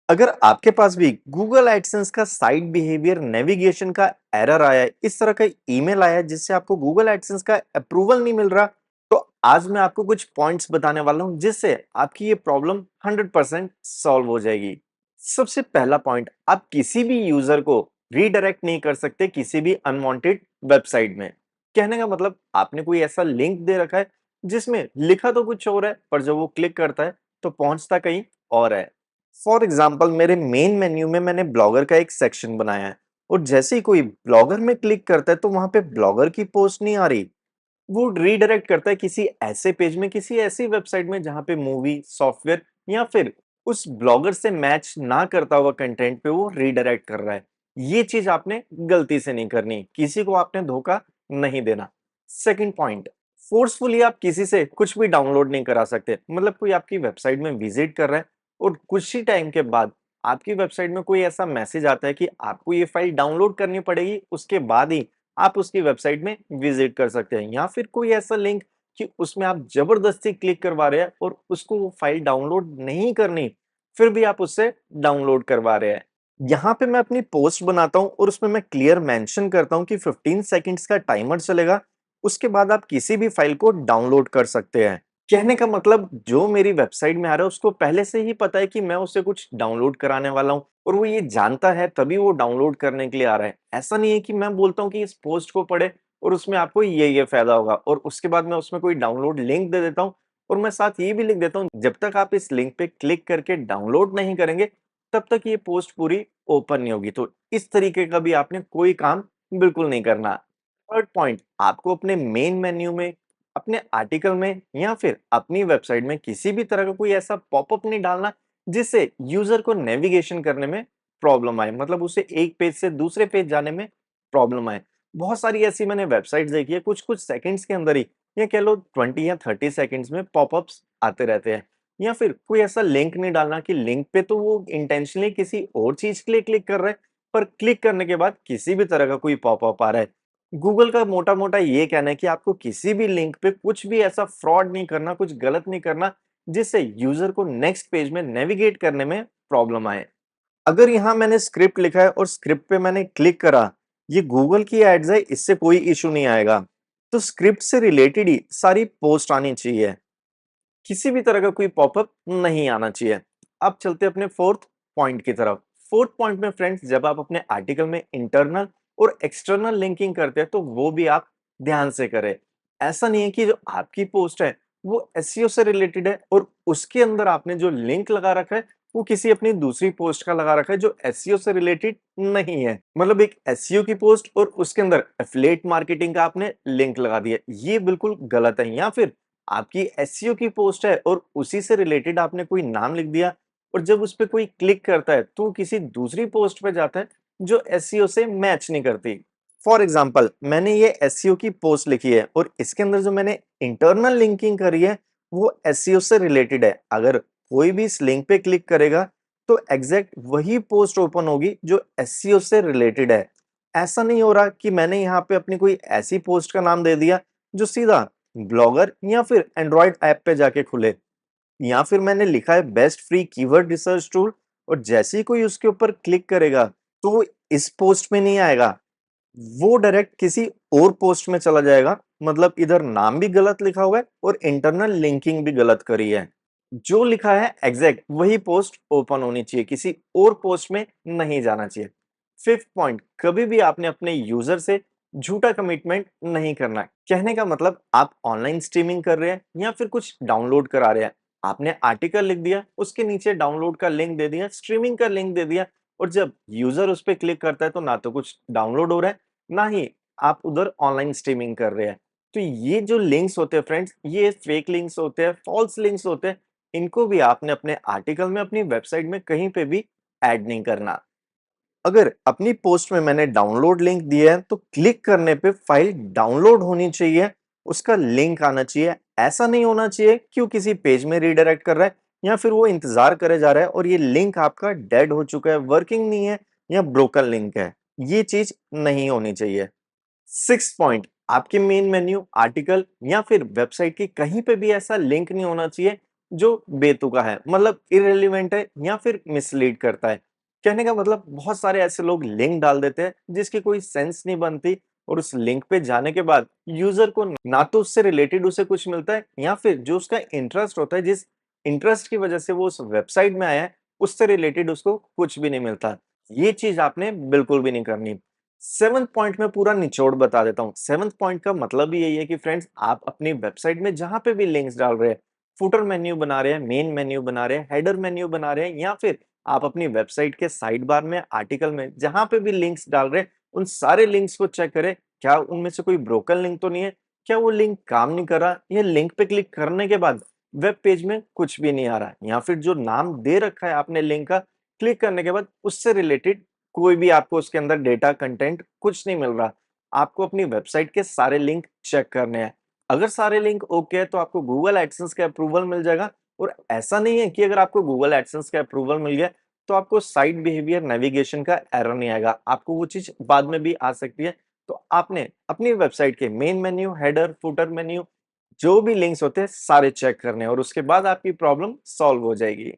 अगर आपके पास भी गूगल एडसेंस का साइट बिहेवियर नेविगेशन का एरर आया है, इस तरह का ईमेल आया है जिससे आपको गूगल एडसेंस का अप्रूवल नहीं मिल रहा, तो आज मैं आपको कुछ पॉइंट्स बताने वाला हूं जिससे आपकी ये प्रॉब्लम 100% सॉल्व हो जाएगी। सबसे पहला पॉइंट, आप किसी भी यूजर को रीडायरेक्ट नहीं कर सकते किसी भी अनवांटेड वेबसाइट में। कहने का मतलब आपने कोई ऐसा लिंक दे रखा है जिसमें लिखा तो कुछ और है पर जब वो क्लिक करता है तो पहुंचता कहीं और है। फॉर एग्जाम्पल मेरे मेन मेन्यू में मैंने ब्लॉगर का एक सेक्शन बनाया है और जैसे ही कोई ब्लॉगर में क्लिक करता है तो वहां पे ब्लॉगर की पोस्ट नहीं आ रही, वो रीडायरेक्ट करता है किसी ऐसे पेज में, किसी ऐसी वेबसाइट में जहां पे मूवी सॉफ्टवेयर या फिर उस ब्लॉगर से मैच ना करता हुआ कंटेंट पे वो रीडायरेक्ट कर रहा है। ये चीज आपने गलती से नहीं करनी, किसी को आपने धोखा नहीं देना। सेकंड पॉइंट, फोर्सफुली आप किसी से कुछ भी डाउनलोड नहीं करा सकते। मतलब कोई आपकी वेबसाइट में विजिट कर रहा है और कुछ ही टाइम के बाद आपकी वेबसाइट में कोई ऐसा मैसेज आता है कि आपको ये फाइल डाउनलोड करनी पड़ेगी, उसके बाद ही आप उसकी वेबसाइट में विजिट कर सकते हैं। या फिर कोई ऐसा लिंक कि उसमें आप जबरदस्ती क्लिक करवा रहे हैं और उसको वो फाइल डाउनलोड नहीं करनी, फिर भी आप उससे डाउनलोड करवा रहे हैं। यहाँ पे मैं अपनी पोस्ट बनाता हूँ और उसमें मैं क्लियर मेंशन करता हूँ कि 15 सेकंड्स का टाइमर चलेगा, उसके बाद आप किसी भी फाइल को डाउनलोड कर सकते हैं। कहने का मतलब जो मेरी वेबसाइट में आ रहा है उसको पहले से ही पता है कि मैं उससे कुछ डाउनलोड कराने वाला हूँ और वो ये जानता है तभी वो डाउनलोड करने के लिए आ रहा है। ऐसा नहीं है कि मैं बोलता हूँ कि इस पोस्ट को पढ़े और उसमें आपको ये फायदा होगा और उसके बाद मैं उसमें कोई डाउनलोड लिंक दे देता हूँ और मैं साथ ये भी लिख देता हूँ जब तक आप इस लिंक पे क्लिक करके डाउनलोड नहीं करेंगे तब तक ये पोस्ट पूरी ओपन नहीं होगी। तो इस तरीके का भी आपने कोई काम बिल्कुल नहीं करना। थर्ड पॉइंट, आपको अपने मेन मेन्यू में, अपने आर्टिकल में या फिर अपनी वेबसाइट में किसी भी तरह का कोई ऐसा पॉपअप नहीं डालना जिससे यूजर को नेविगेशन करने में प्रॉब्लम आए, मतलब उसे एक पेज से दूसरे पेज जाने में प्रॉब्लम आए। बहुत सारी ऐसी मैंने वेबसाइट्स देखी है, कुछ कुछ सेकंड्स के अंदर ही या कह लो 20 या 30 सेकंड्स में पॉपअप्स आते रहते हैं। या फिर कोई ऐसा लिंक नहीं डालना कि लिंक पे तो वो इंटेंशनली किसी और चीज के लिए क्लिक कर रहा है पर क्लिक करने के बाद किसी भी तरह का कोई पॉपअप आ रहा है। गूगल का मोटा मोटा ये कहना है कि आपको किसी भी लिंक पे कुछ भी ऐसा फ्रॉड नहीं करना, कुछ गलत नहीं करना जिससे यूजर को नेक्स्ट पेज में नेविगेट करने में प्रॉब्लम आए। अगर यहाँ मैंने स्क्रिप्ट लिखा है और स्क्रिप्ट पे मैंने क्लिक करा, ये गूगल की एड्स है, इससे कोई इशू नहीं आएगा। तो स्क्रिप्ट से रिलेटेड ही सारी पोस्ट आनी चाहिए, किसी भी तरह का कोई पॉपअप नहीं आना चाहिए। अब चलते हैं अपने फोर्थ पॉइंट की तरफ। फोर्थ पॉइंट में फ्रेंड्स, जब आप अपने आर्टिकल में इंटरनल और एक्सटर्नल लिंकिंग करते हैं तो वो भी आप ध्यान से करें। ऐसा नहीं है कि जो आपकी पोस्ट है वो एसईओ से रिलेटेड है और उसके अंदर आपने जो लिंक लगा रखा है वो किसी अपनी दूसरी पोस्ट का लगा रखा है जो एसईओ से रिलेटेड नहीं है। मतलब एक एसईओ की पोस्ट और उसके अंदर एफिलिएट मार्केटिंग का आपने लिंक लगा दिया, ये बिल्कुल गलत है। या फिर आपकी एसईओ की पोस्ट है और उसी से रिलेटेड आपने कोई नाम लिख दिया और जब उस पे कोई क्लिक करता है तो किसी दूसरी पोस्ट पे जाता है जो एसईओ से मैच नहीं करती। फॉर एग्जांपल मैंने ये एसईओ की पोस्ट लिखी है और इसके अंदर जो मैंने इंटरनल लिंकिंग करी है वो एसईओ से रिलेटेड है। अगर कोई भी इस लिंक पे क्लिक करेगा तो एग्जैक्ट वही पोस्ट ओपन होगी जो एसईओ से रिलेटेड है। ऐसा नहीं हो रहा कि मैंने यहाँ पे अपनी कोई ऐसी पोस्ट का नाम दे दिया जो सीधा ब्लॉगर या फिर एंड्रॉइड ऐप पे जाके खुले। या फिर मैंने लिखा है best free keyword research tool और जैसे ही कोई उसके ऊपर क्लिक करेगा तो वो इस पोस्ट में नहीं आएगा, वो डायरेक्ट किसी और पोस्ट में चला जाएगा। मतलब इधर नाम भी गलत लिखा हुआ है और इंटरनल लिंकिंग भी गलत करी है। जो लिखा है एग्जैक्ट वही पोस्ट ओपन होनी चाहिए, किसी और पोस्ट में नहीं जाना चाहिए। फिफ्थ पॉइंट, कभी भी आपने अपने यूजर से झूठा कमिटमेंट नहीं करना है। कहने का मतलब आप ऑनलाइन स्ट्रीमिंग कर रहे हैं या फिर कुछ डाउनलोड करा रहे हैं, आपने आर्टिकल लिख दिया, उसके नीचे डाउनलोड का लिंक दे दिया, स्ट्रीमिंग का लिंक दे दिया और जब यूजर उस पर क्लिक करता है तो ना तो कुछ डाउनलोड हो रहा है ना ही आप उधर ऑनलाइन स्ट्रीमिंग कर रहे हैं। तो ये जो लिंक्स होते हैं फ्रेंड्स, ये फेक लिंक्स होते हैं, फॉल्स लिंक्स होते हैं, इनको भी आपने अपने आर्टिकल में, अपनी वेबसाइट में कहीं पे भी ऐड नहीं करना। अगर अपनी पोस्ट में मैंने डाउनलोड लिंक दिया है तो क्लिक करने पे फाइल डाउनलोड होनी चाहिए, उसका लिंक आना चाहिए। ऐसा नहीं होना चाहिए कि वो किसी पेज में रीडायरेक्ट कर रहा है या फिर वो इंतजार करे जा रहा है और ये लिंक आपका डेड हो चुका है, वर्किंग नहीं है या ब्रोकन लिंक है। ये चीज नहीं होनी चाहिए। सिक्स पॉइंट, आपके मेन मेन्यू, आर्टिकल या फिर वेबसाइट के कहीं पे भी ऐसा लिंक नहीं होना चाहिए जो बेतुका है, मतलब इर्रेलेवेंट है या फिर मिसलीड करता है। कहने का मतलब बहुत सारे ऐसे लोग लिंक डाल देते हैं जिसकी कोई सेंस नहीं बनती और उस लिंक पे जाने के बाद यूजर को ना तो उससे रिलेटेड उसे कुछ मिलता है या फिर जो उसका इंटरेस्ट होता है, जिस इंटरेस्ट की वजह से वो उस वेबसाइट में आया है, उससे रिलेटेड उसको कुछ भी नहीं मिलता। ये चीज आपने बिल्कुल भी नहीं करनी। सेवंथ पॉइंट में पूरा निचोड़ बता देता हूँ। सेवंथ पॉइंट का मतलब ही यही है कि फ्रेंड्स, आप अपनी वेबसाइट में जहां पे भी लिंक्स डाल रहे हैं, फुटर मेन्यू बना रहे हैं, मेन मेन्यू बना रहे हैं, हेडर मेन्यू बना रहे हैं, या फिर आप अपनी वेबसाइट के साइड बार में, आर्टिकल में जहां पे भी लिंक्स डाल रहे हैं, उन सारे लिंक्स को चेक करें। क्या उनमें से कोई ब्रोकन लिंक तो नहीं है? क्या वो लिंक काम नहीं कर रहा? या लिंक पे क्लिक करने के बाद वेब पेज में कुछ भी नहीं आ रहा, या फिर जो नाम दे रखा है आपने लिंक का, क्लिक करने के बाद उससे रिलेटेड कोई भी आपको उसके अंदर डेटा कंटेंट कुछ नहीं मिल रहा। आपको अपनी वेबसाइट के सारे लिंक चेक करने हैं। अगर सारे लिंक ओके है तो आपको गूगल एडसेंस का अप्रूवल मिल जाएगा। और ऐसा नहीं है कि अगर आपको गूगल एडसेंस का अप्रूवल मिल गया तो आपको साइट बिहेवियर नेविगेशन का एरर नहीं आएगा, आपको वो चीज बाद में भी आ सकती है। तो आपने अपनी वेबसाइट के main menu, header, footer menu, जो भी लिंक्स होते हैं सारे चेक करने हैं और उसके बाद आपकी प्रॉब्लम सॉल्व हो जाएगी।